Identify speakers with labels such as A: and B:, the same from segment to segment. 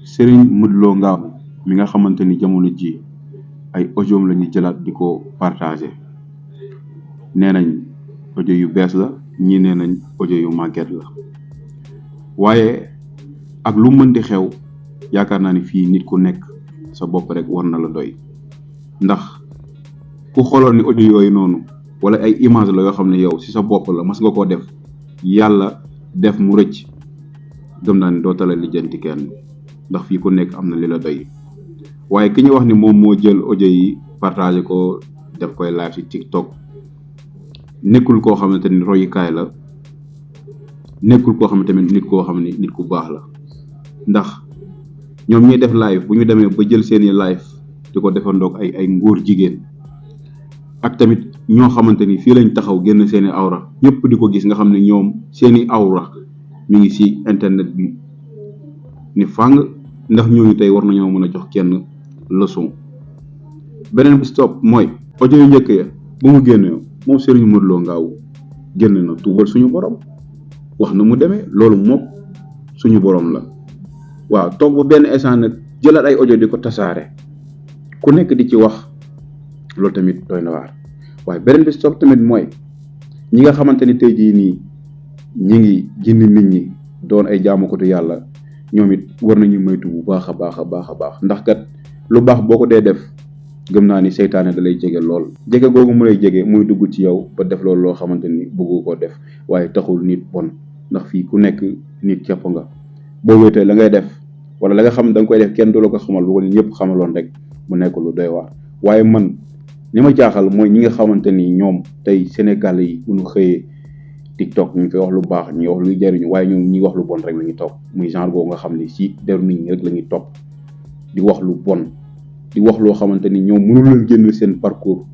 A: Serigne Modou Lo Ngabou mi nga xamante ni jamono ji ay audio la ñu jëlaat di ko partagé nee nañ audio yu bees la ñii nee nañ audio yu màgget la waaye ak lu mën di xew yaakaar naa ni fii nit ku nekk sa bopp rek war na la doy ndax ku xooloon ni audio yooyu noonu wala ay image la yoo xam ne yow si sa bopp la mas nga koo def yàlla def mu rëcc gëm naa ni doo tala lijjanti kenn ndax fii ku nekk am na li la doy waaye ki ñu wax ni moom moo jël audio yi partagé ko def koy live ci TikTok nekkul koo xamante ni royukaay la nekkul koo xam ne tamit nit koo xam ne nit ku baax la ndax ñoom ñuy def live bu ñu demee ba jël seeni live di ko defandoog ay ngóor jigéen ak tamit ñoo xamante ni fii lañ taxaw génn seeni awra ñëpp di ko gis nga xam ne ñoom seeni awra mi ngi ci internet bi ni fàng ndax ñooñu tey war nañoo mën a jox kenn leçon. beneen bi stop mooy audio yu njëkk ya bu mu génnee moom Serigne Modou Lo Ngabou génn na tuubal suñu borom wax na mu demee loolu moom suñu borom la waaw toog ba benn instant nag jëlaat ay audio di ko tasaare ku nekk di ci wax loolu tamit doy na waar waaye beneen bi stop tamit mooy ñi nga xamante ni tey jii nii ñi ngi gindi nit ñi doon ay jaamukatu yàlla ñoom it war nañu moytu bu baax a baax ndax kat lu baax boo ko dee def gëm naa ni seytaane da lay jege lool jege googu mu lay jege muy dugg ci yow ba def loolu loo xamante ni bëggu koo def waaye taxul nit bon ndax fii ku nekk nit képp nga boo wéetee la ngay def wala la nga xam da nga koy def kenn du la ko xamal bu ko ñëpp xamaloon rek mu nekk lu doy waar waaye man li ma jaaxal mooy ñi nga xamante ni ñoom tey Sénégal yi bu ñu xëyee TikTok ñu fay wax lu baax ñi wax luy jariñu waaye ñoom ñi wax lu bon rek la ñuy topp muy genre googu nga xam ne si deru nit ñi rek la ñuy topp di wax lu bon di wax loo xamante ni ñoom mënul leen génn seen parcours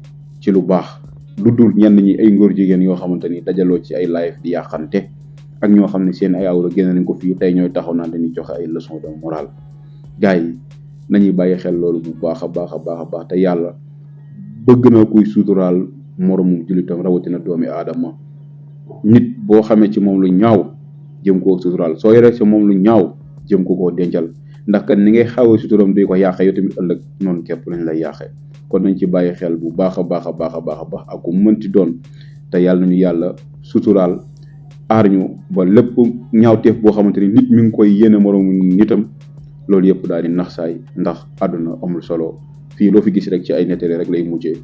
A: ci lu baax lu dul ñenn ñi ay ngóor jigéen yoo xamante ni dajaloo ci ay live di yàqante ak ñoo xam ne seen ay awra génn nañ ko fii tey ñooy taxaw naan dañuy joxe ay leçon de morale gars yi nañuy bàyyi xel loolu bu baax a baax te yàlla bëgg na kuy suturaal moromu jullitam rawatina doomi aadama nit boo xamee ci moom lu ñaaw jëm koo suturaal soo yoree ci moom lu ñaaw jëm ko koo dencal ndax kat ni ngay xawee suturam di ko yàqee yow tamit ëllëg noonu képp lañ lay yàqee kon nañ ci bàyyi xel bu baax a baax ak ku mënti doon te yàlla nañu yàlla suturaal aar ñu ba lépp ñaawteef boo xamante ni nit mi ngi koy yéene moroomu nitam loolu yëpp daal di nax saay ndax àdduna amul solo fii loo fi gis rek ci ay nettali rek lay mujjee